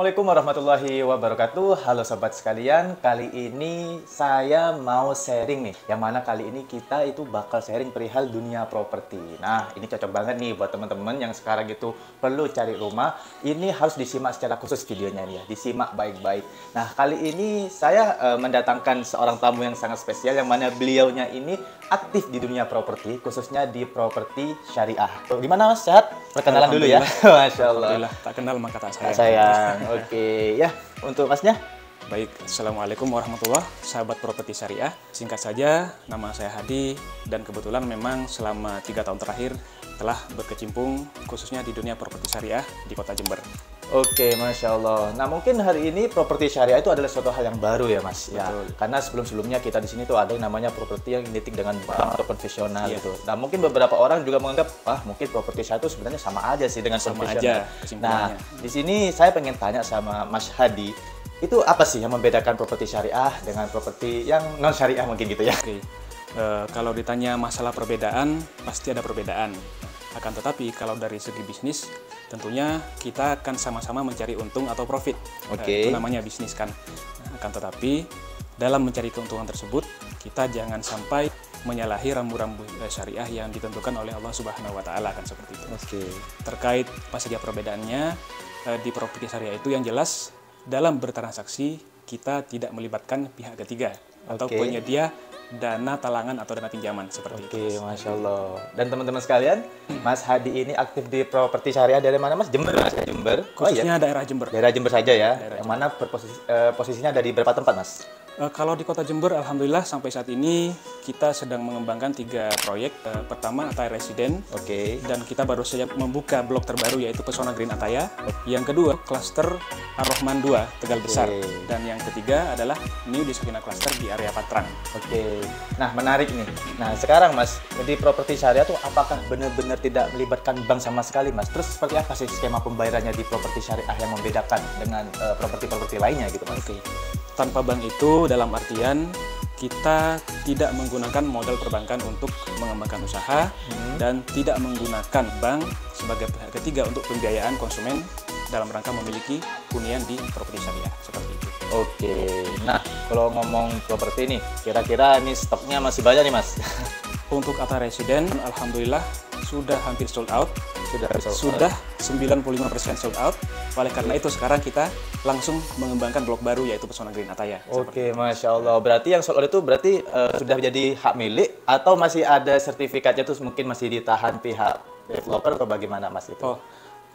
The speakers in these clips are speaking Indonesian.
Assalamualaikum warahmatullahi wabarakatuh. Halo sobat sekalian, kali ini saya mau sharing nih. Yang mana kali ini kita itu bakal sharing perihal dunia properti. Nah, ini cocok banget nih buat teman-teman yang sekarang itu perlu cari rumah. Ini harus disimak secara khusus videonya nih ya, disimak baik-baik. Nah, kali ini saya mendatangkan seorang tamu yang sangat spesial, yang mana beliaunya ini aktif di dunia properti, khususnya di properti syariah. Gimana Mas, sehat? Perkenalan dulu ya. Masya Allah. Alhamdulillah, tak kenal maka tak sayang. Sayang. Oke, ya untuk Masnya. Baik, Assalamualaikum warahmatullahi sahabat properti syariah. Singkat saja, nama saya Hadi dan kebetulan memang selama 3 tahun terakhir telah berkecimpung khususnya di dunia properti syariah di Kota Jember. Oke, Masya Allah. Nah, mungkin hari ini properti syariah itu adalah suatu hal yang baru ya, Mas. Ya, karena sebelum-sebelumnya kita di sini tuh ada yang namanya properti yang identik dengan bank atau konvensional gitu. Nah, mungkin beberapa orang juga menganggap, mungkin properti syariah itu sebenarnya sama aja sih dengan konvensional. Nah, di sini saya pengen tanya sama Mas Hadi, itu apa sih yang membedakan properti syariah dengan properti yang non syariah mungkin gitu ya? Oke. Kalau ditanya masalah perbedaan, pasti ada perbedaan. Akan tetapi kalau dari segi bisnis, tentunya kita akan sama-sama mencari untung atau profit. Itu namanya bisnis kan. Akan tetapi dalam mencari keuntungan tersebut, kita jangan sampai menyalahi rambu-rambu syariah yang ditentukan oleh Allah Subhanahu wa Ta'ala, kan seperti itu. Terkait apa saja perbedaannya di properti syariah itu, yang jelas dalam bertransaksi kita tidak melibatkan pihak ketiga atau penyedia dana talangan atau dana pinjaman seperti itu. Masya Allah. Dan teman-teman sekalian, Mas Hadi ini aktif di properti syariah dari mana, Mas? Jember, Mas? Jember. Khususnya daerah Jember. Daerah Jember saja ya. Yang mana posisinya ada di berapa tempat, Mas? Kalau di Kota Jember, alhamdulillah sampai saat ini kita sedang mengembangkan 3 proyek. Pertama, Ataya Residen. Dan kita baru saja membuka blok terbaru yaitu Pesona Green Ataya. Yang kedua, klaster Ar-Rahman 2, Tegal Besar. Dan yang ketiga adalah New Disakina Cluster di area Patrang. Nah, menarik nih. Nah, sekarang Mas, di properti syariah tuh apakah benar-benar tidak melibatkan bank sama sekali, Mas? Terus seperti apa sih skema pembayarannya di properti syariah yang membedakan dengan properti-properti lainnya gitu, Mas? Tanpa bank itu dalam artian kita tidak menggunakan modal perbankan untuk mengembangkan usaha dan tidak menggunakan bank sebagai pihak ketiga untuk pembiayaan konsumen dalam rangka memiliki hunian di properti syariah seperti itu. Nah kalau ngomong properti nih, kira-kira ini stoknya masih banyak nih, Mas? Untuk Ataya Residen, alhamdulillah sudah hampir sold out. Sudah 95% sold out. Oleh karena itu sekarang kita langsung mengembangkan blok baru yaitu Pesona Green Ataya. Masya Allah. Berarti yang sold out itu berarti sudah menjadi hak milik atau masih ada sertifikatnya, terus mungkin masih ditahan pihak developer atau bagaimana, Mas itu?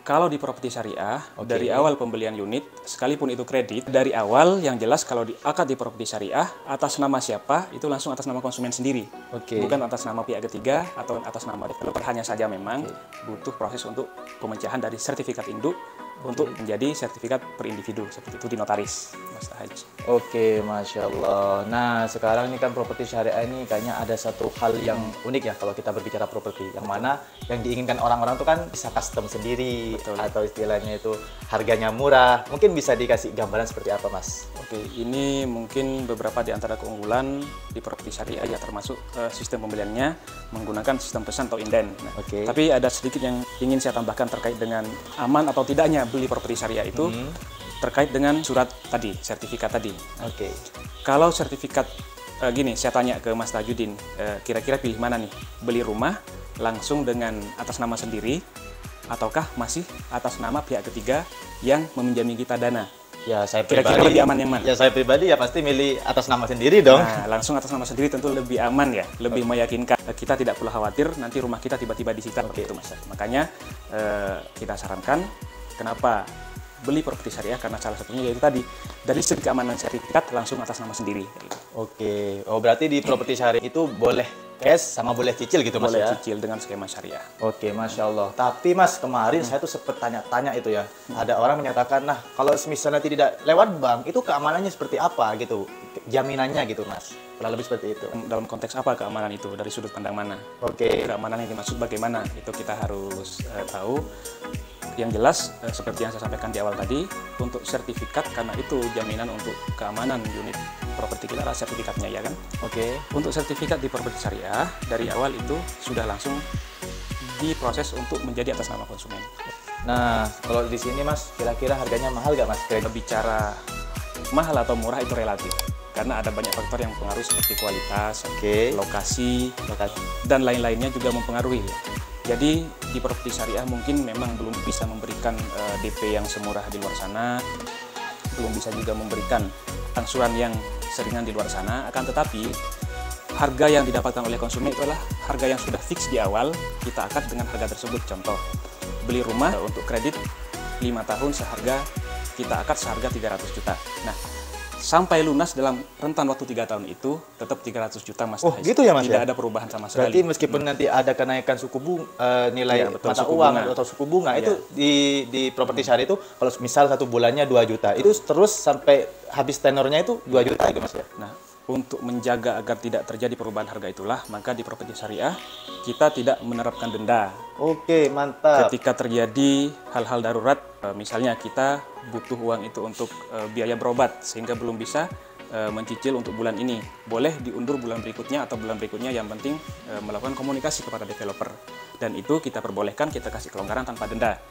Kalau di properti syariah, dari awal pembelian unit, sekalipun itu kredit, dari awal yang jelas kalau di akad di properti syariah, atas nama siapa, itu langsung atas nama konsumen sendiri. Bukan atas nama pihak ketiga atau atas nama developer. Hanya saja memang butuh proses untuk pemecahan dari sertifikat induk untuk menjadi sertifikat per individu, seperti itu di notaris, Mas Haji. Masya Allah. Nah, sekarang ini kan properti syariah ini kayaknya ada satu hal yang unik ya kalau kita berbicara properti. Yang mana yang diinginkan orang-orang itu kan bisa custom sendiri, atau istilahnya itu harganya murah. Mungkin bisa dikasih gambaran seperti apa, Mas? Ini mungkin beberapa di antara keunggulan di properti syariah ya, termasuk sistem pembeliannya menggunakan sistem pesan atau inden. Tapi ada sedikit yang ingin saya tambahkan terkait dengan aman atau tidaknya beli properti syariah itu terkait dengan surat tadi, sertifikat tadi. Kalau sertifikat gini, saya tanya ke Mas Tajudin, kira-kira pilih mana nih? Beli rumah langsung dengan atas nama sendiri ataukah masih atas nama pihak ketiga yang meminjami kita dana? Ya, saya kira-kira lebih aman yang mana? Ya, saya pribadi ya pasti milih atas nama sendiri dong. Nah, langsung atas nama sendiri tentu lebih aman ya, lebih meyakinkan. Kita tidak perlu khawatir nanti rumah kita tiba-tiba disita. Itu, Mas. Makanya kita sarankan kenapa beli properti syariah, karena salah satunya yaitu tadi dari segi keamanan sertifikat langsung atas nama sendiri. Berarti di properti syariah itu boleh cash sama boleh cicil gitu, Mas? Boleh cicil dengan skema syariah. Masya Allah. Tapi Mas, kemarin saya tuh sempat tanya-tanya itu ya. Ada orang menyatakan, nah kalau misalnya tidak lewat bank, itu keamanannya seperti apa gitu? Jaminannya gitu, Mas? Kurang lebih seperti itu. Dalam konteks apa keamanan itu? Dari sudut pandang mana? Keamanan yang dimaksud bagaimana? Itu kita harus tahu. Yang jelas, seperti yang saya sampaikan di awal tadi, untuk sertifikat, karena itu jaminan untuk keamanan unit properti kita adalah sertifikatnya, ya kan? Untuk sertifikat di properti syariah, dari awal itu sudah langsung diproses untuk menjadi atas nama konsumen. Nah, kalau di sini Mas, kira-kira harganya mahal nggak Mas? Bicara mahal atau murah itu relatif, karena ada banyak faktor yang mempengaruhi seperti kualitas, lokasi, dan lain-lainnya juga mempengaruhi. Jadi di properti syariah mungkin memang belum bisa memberikan DP yang semurah di luar sana, belum bisa juga memberikan angsuran yang seringan di luar sana, akan tetapi harga yang didapatkan oleh konsumen itu adalah harga yang sudah fix di awal, kita akad dengan harga tersebut. Contoh, beli rumah untuk kredit 5 tahun seharga, kita akad seharga 300 juta. Nah, sampai lunas dalam rentan waktu 3 tahun itu tetap 300 juta Mas. Oh gitu ya Mas? Tidak ada perubahan sama sekali. Berarti meskipun nanti ada kenaikan suku bunga, nilai mata uang atau suku bunga, itu di properti syariah itu kalau misal 1 bulannya 2 juta, itu terus sampai habis tenornya itu 2 juta gitu Mas ya? Nah, untuk menjaga agar tidak terjadi perubahan harga itulah, maka di properti syariah kita tidak menerapkan denda. Oke, mantap. Ketika terjadi hal-hal darurat, misalnya kita butuh uang itu untuk biaya berobat sehingga belum bisa mencicil untuk bulan ini, boleh diundur bulan berikutnya atau bulan berikutnya, yang penting melakukan komunikasi kepada developer, dan itu kita perbolehkan, kita kasih kelonggaran tanpa denda.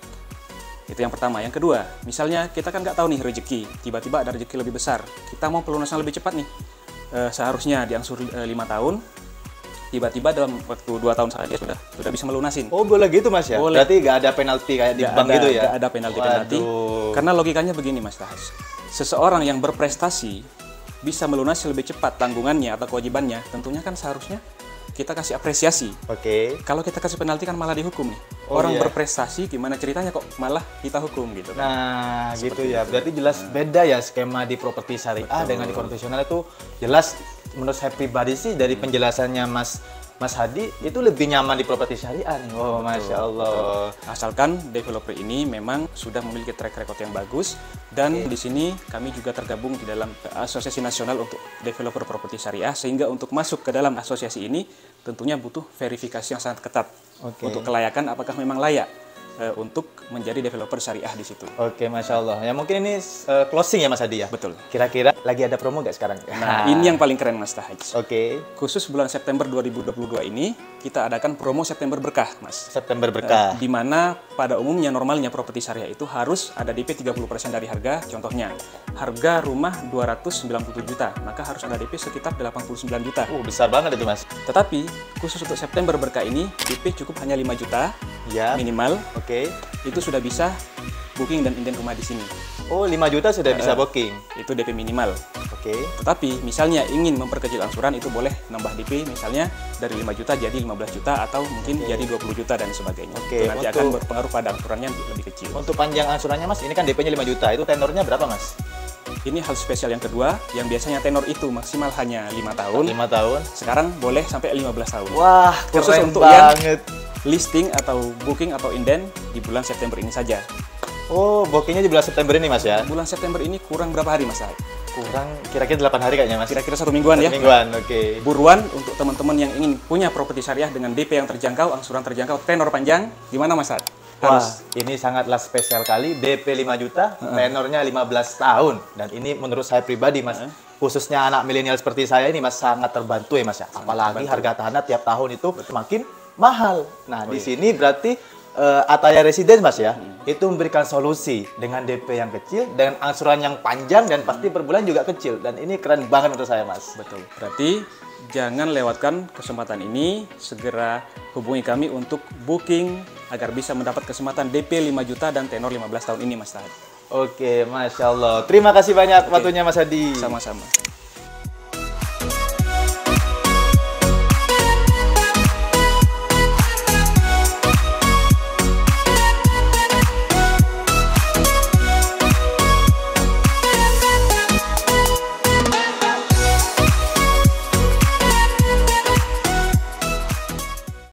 Itu yang pertama. Yang kedua, misalnya kita kan nggak tahu nih rezeki, tiba-tiba ada rezeki lebih besar, kita mau pelunasan lebih cepat nih, seharusnya diangsur 5 tahun, tiba-tiba dalam waktu 2 tahun saja sudah bisa melunasin. Oh, boleh gitu Mas ya? Boleh. Berarti nggak ada penalti kayak di bank gitu ya? Nggak ada penalti. Karena logikanya begini Mas Tahas, seseorang yang berprestasi bisa melunasi lebih cepat tanggungannya atau kewajibannya, tentunya kan seharusnya kita kasih apresiasi. Kalau kita kasih penalti kan malah dihukum nih. Orang berprestasi gimana ceritanya kok malah kita hukum gitu kan. Nah, gitu ya. Berarti jelas beda ya skema di properti syariah dengan di konvensional itu. Jelas menurut saya pribadi sih dari penjelasannya Mas Hadi itu lebih nyaman di properti syariah nih. Oh, Masya Allah. Asalkan developer ini memang sudah memiliki track record yang bagus, dan di sini kami juga tergabung di dalam Asosiasi Nasional untuk Developer Properti Syariah, sehingga untuk masuk ke dalam asosiasi ini tentunya butuh verifikasi yang sangat ketat untuk kelayakan, apakah memang layak untuk menjadi developer syariah di situ. Oke, Masya Allah. Ya mungkin ini closing ya Mas Hadi ya? Betul. Kira-kira lagi ada promo nggak sekarang? Nah, ini yang paling keren Mas Tahaj. Khusus bulan September 2022 ini, kita adakan promo September Berkah, Mas. September Berkah. Di mana pada umumnya normalnya properti syariah itu harus ada DP 30% dari harga. Contohnya, harga rumah 297 juta, maka harus ada DP sekitar 89 juta. Besar banget itu Mas. Tetapi, khusus untuk September Berkah ini, DP cukup hanya 5 juta minimal. Itu sudah bisa booking dan inden rumah di sini. Oh, 5 juta sudah bisa booking. Itu DP minimal. Tetapi misalnya ingin memperkecil angsuran, itu boleh nambah DP, misalnya dari 5 juta jadi 15 juta atau mungkin jadi 20 juta dan sebagainya. Itu nanti akan berpengaruh pada angsurannya lebih kecil. Untuk panjang angsurannya Mas, ini kan DP-nya 5 juta. Itu tenornya berapa Mas? Ini hal spesial yang kedua, yang biasanya tenor itu maksimal hanya 5 tahun. 5 tahun. Sekarang boleh sampai 15 tahun. Wah, khusus keren untuk banget. Yang listing atau booking atau inden di bulan September ini saja. Oh, bookingnya di bulan September ini Mas ya? Bulan September ini kurang berapa hari Mas? Kurang kira-kira 8 hari kayaknya Mas. Kira-kira 1 mingguan ya. 1 mingguan, Buruan untuk teman-teman yang ingin punya properti syariah dengan DP yang terjangkau, angsuran terjangkau, tenor panjang, gimana Mas? Wah, ini sangatlah spesial kali. DP 5 juta, tenornya 15 tahun. Dan ini menurut saya pribadi Mas, khususnya anak milenial seperti saya ini Mas, sangat terbantu ya Mas ya. Apalagi harga tanah tiap tahun itu semakin mahal. Nah, di sini berarti Ataya Residence Mas ya, itu memberikan solusi dengan DP yang kecil, dengan angsuran yang panjang, dan pasti per bulan juga kecil. Dan ini keren banget menurut saya Mas. Betul. Berarti jangan lewatkan kesempatan ini, segera hubungi kami untuk booking agar bisa mendapat kesempatan DP 5 juta dan tenor 15 tahun ini Mas Tahaj. Oke, Masya Allah. Terima kasih banyak waktunya Mas Hadi. Sama-sama.